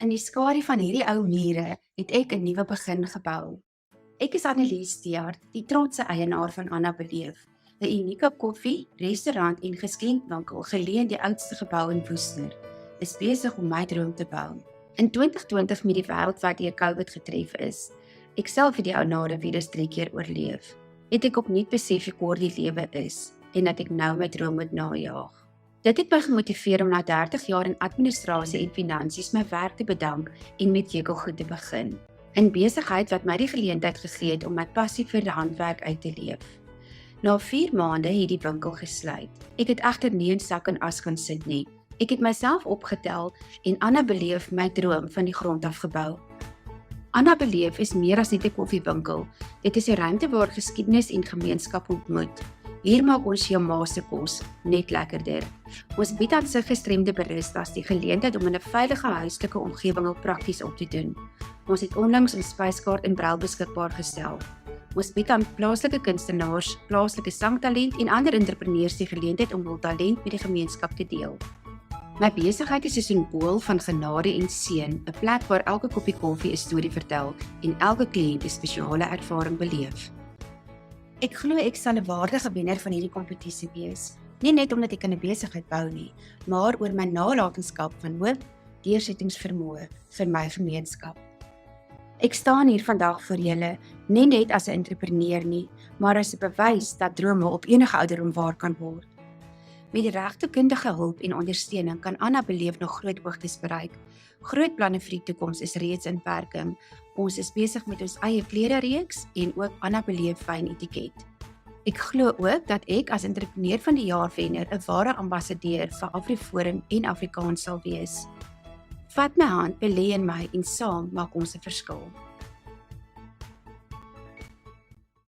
In die skadu van hierdie ou mure het ek 'n nuwe begin gebou. Ek is Annelies Steyaert, die trotse eienaar van Anna Beleef, 'n unieke koffie, restaurant en geskenkwinkel geleë in die oudste gebou in Woester, is besig om my droom te bou. In 2020 met die wêreld wat deur COVID getref is, ek self het die ou nare virus 3 keer oorleef, het ek opnuut besef hoe kort die lewe is en dat ek nou my droom moet najaag. Dit het my gemotiveer om na 30 jaar in administrasie en finansies my werk te bedank en met Jekelgoed te begin. 'n besigheid wat my die geleentheid gegee het om my passie vir die handwerk uit te leef. Na 4 maande het die winkel gesluit. Ek het egter nie in sak en as gaan sit nie. Ek het myself opgetel en Anna Beleef my droom van die grond af gebou. Anna Beleef is meer as net 'n koffiewinkel. Dit is 'n ruimte waar geskiedenis en gemeenskap ontmoet. Hier maak ons jou ma se kos net lekkerder. Ons bied aan sy gestremde baristas die geleentheid om in 'n veilige huislike omgewing hul prakties op te doen. Ons het onlangs 'n spyskaart in brail beskikbaar gestel. Ons bied aan plaaslike kunstenaars, plaaslike sangtalent en ander entrepreneurs die geleentheid om hul talent met die gemeenskap te deel. My besigheid is 'n simbool van genade en seën, 'n plek waar elke koppie koffie 'n storie vertel en elke kliënt 'n spesiale ervaring beleef. Ek glo ek sal 'n waardige wenner van hierdie kompetisie wees, nie net omdat ek in 'n besigheid bou nie, maar oor my nalatenskap van hoop, deursettingsvermoë vir my gemeenskap. Ek staan hier vandag vir julle, nie net as 'n entrepreneur nie, maar as 'n bewys dat drome op enige ouderdom waar kan word. Met die regte kundige hulp en ondersteuning kan Anna Beleef nog groot hoogtes bereik. Groot planne vir die toekoms is reeds in werking. Ons is besig met ons eie kledereeks en ook Anna Beleef fyn etiket. Ek glo ook dat ek as entrepreneur van die jaar wenner 'n ware ambassadeur vir Afriforum en Afrikaans sal wees. Vat my hand, belê in my en saam maak ons 'n verskil.